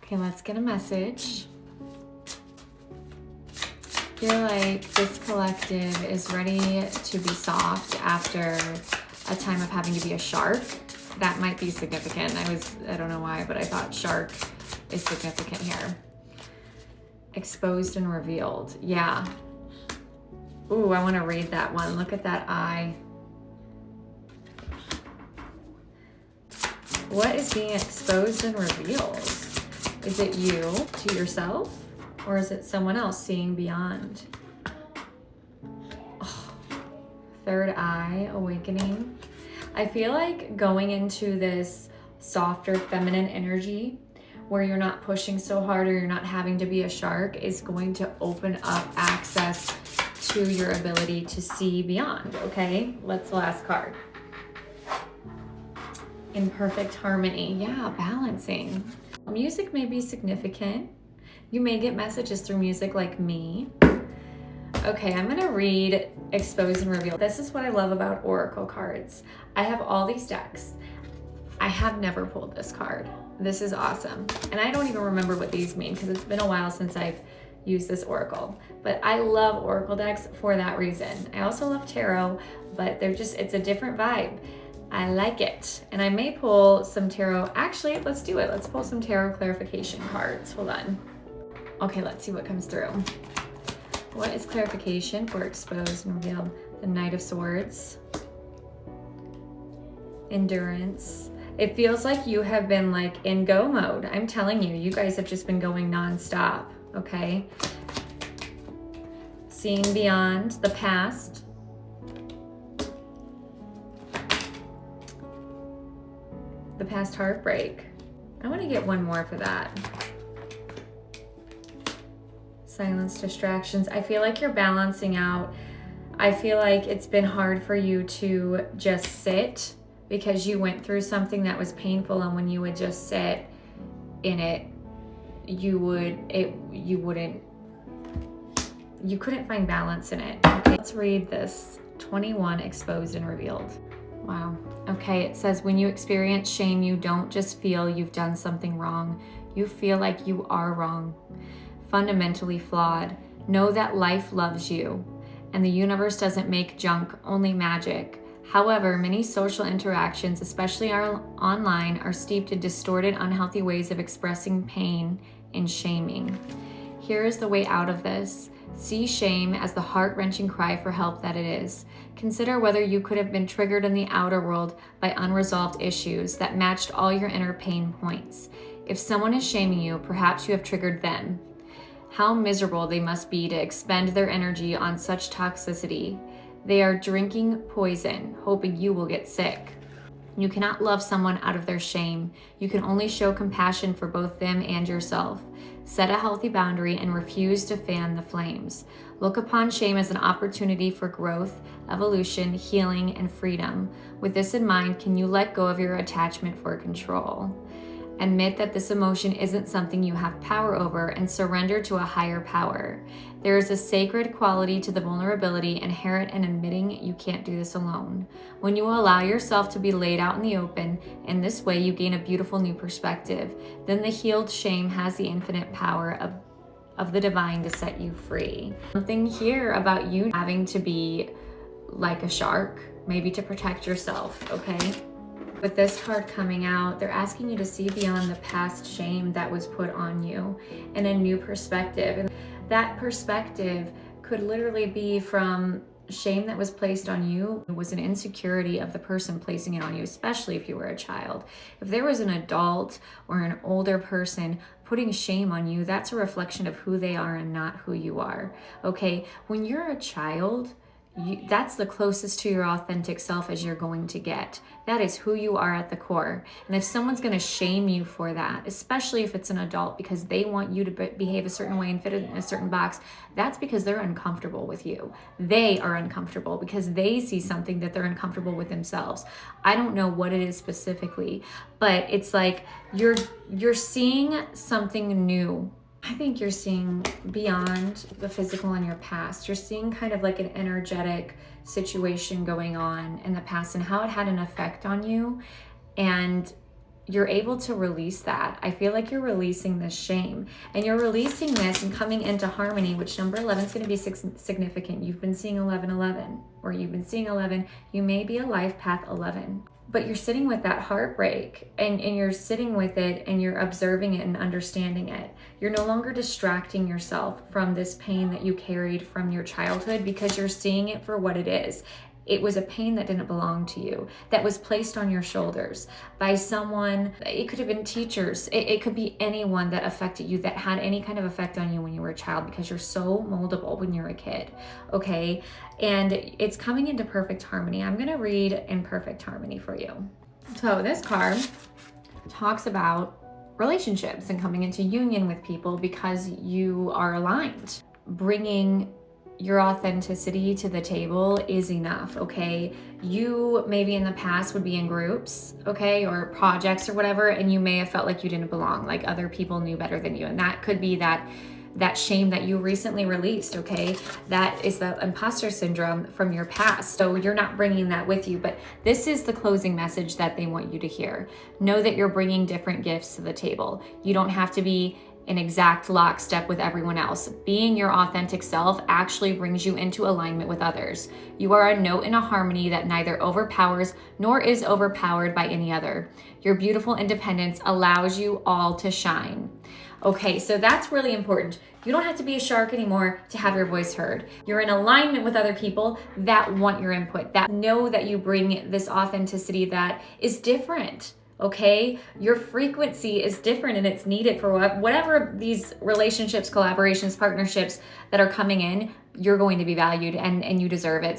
Okay, let's get a message. I feel like this collective is ready to be soft after a time of having to be a shark. That might be significant. I don't know why, but I thought shark is significant here. Exposed and revealed. Yeah. Ooh, I want to read that one. Look at that eye. What is being exposed and revealed? Is it you to yourself, or is it someone else seeing beyond? Oh, third eye, awakening. I feel like going into this softer feminine energy where you're not pushing so hard or you're not having to be a shark is going to open up access to your ability to see beyond, okay? Let's the last card. In perfect harmony. Yeah, balancing. Music may be significant. You may get messages through music like me. Okay, I'm gonna read Expose and Reveal. This is what I love about Oracle cards. I have all these decks. I have never pulled this card. This is awesome. And I don't even remember what these mean because it's been a while since I've used this Oracle. But I love Oracle decks for that reason. I also love Tarot, but it's a different vibe. I like it. And I may pull some tarot. Actually, let's do it. Let's pull some tarot clarification cards. Hold on. Okay, let's see what comes through. What is clarification for exposed and revealed? The Knight of Swords. Endurance. It feels like you have been like in go mode. I'm telling you, you guys have just been going nonstop, okay? Seeing beyond the past. The past heartbreak. I want to get one more for that. Silence, distractions. I feel like you're balancing out. I feel like it's been hard for you to just sit because you went through something that was painful, and when you would just sit in it, you couldn't find balance in it. Okay, let's read this. 21 exposed and revealed. Wow. Okay, it says when you experience shame, you don't just feel you've done something wrong. You feel like you are wrong, fundamentally flawed. Know that life loves you, and the universe doesn't make junk, only magic. However, many social interactions, especially our online, are steeped in distorted, unhealthy ways of expressing pain and shaming. Here is the way out of this. See shame as the heart-wrenching cry for help that it is. Consider whether you could have been triggered in the outer world by unresolved issues that matched all your inner pain points. If someone is shaming you, perhaps you have triggered them. How miserable they must be to expend their energy on such toxicity. They are drinking poison, hoping you will get sick. You cannot love someone out of their shame. You can only show compassion for both them and yourself. Set a healthy boundary and refuse to fan the flames. Look upon shame as an opportunity for growth, evolution, healing, and freedom. With this in mind, can you let go of your attachment for control? Admit that this emotion isn't something you have power over and surrender to a higher power. There is a sacred quality to the vulnerability inherent in admitting you can't do this alone. When you allow yourself to be laid out in the open, in this way you gain a beautiful new perspective. Then the healed shame has the infinite power of the divine to set you free. Something here about you having to be like a shark, maybe to protect yourself, okay? With this card coming out, they're asking you to see beyond the past shame that was put on you in a new perspective. And that perspective could literally be from shame that was placed on you. It was an insecurity of the person placing it on you, especially if you were a child. If there was an adult or an older person putting shame on you, that's a reflection of who they are and not who you are. Okay, when you're a child, that's the closest to your authentic self as you're going to get. That is who you are at the core. And if someone's going to shame you for that, especially if it's an adult because they want you to behave a certain way and fit in a certain box, that's because they're uncomfortable with you. They are uncomfortable because they see something that they're uncomfortable with themselves. I don't know what it is specifically, but it's like you're seeing something new. I think you're seeing beyond the physical in your past. You're seeing kind of like an energetic situation going on in the past and how it had an effect on you. And you're able to release that. I feel like you're releasing this shame, and you're releasing this and coming into harmony, which number 11 is going to be significant. You've been seeing 1111, or you've been seeing 11. You may be a life path 11, but you're sitting with that heartbreak, and you're sitting with it, and you're observing it and understanding it. You're no longer distracting yourself from this pain that you carried from your childhood, because you're seeing it for what it is. It was a pain that didn't belong to you, that was placed on your shoulders by someone. It could have been teachers. It could be anyone that affected you, that had any kind of effect on you when you were a child, because you're so moldable when you're a kid, okay? And it's coming into perfect harmony. I'm gonna read in perfect harmony for you. So this card talks about relationships and coming into union with people because you are aligned. Bringing your authenticity to the table is enough, okay? You maybe in the past would be in groups, okay, or projects or whatever, and you may have felt like you didn't belong, like other people knew better than you. And that could be that shame that you recently released, okay? That is the imposter syndrome from your past. So you're not bringing that with you, but this is the closing message that they want you to hear. Know that you're bringing different gifts to the table. You don't have to be an exact lockstep with everyone else. Being your authentic self actually brings you into alignment with others. You are a note in a harmony that neither overpowers nor is overpowered by any other. Your beautiful independence allows you all to shine. Okay, so that's really important. You don't have to be a shark anymore to have your voice heard. You're in alignment with other people that want your input, that know that you bring this authenticity that is different. Okay, your frequency is different, and it's needed for whatever these relationships, collaborations, partnerships that are coming in. You're going to be valued, and you deserve it.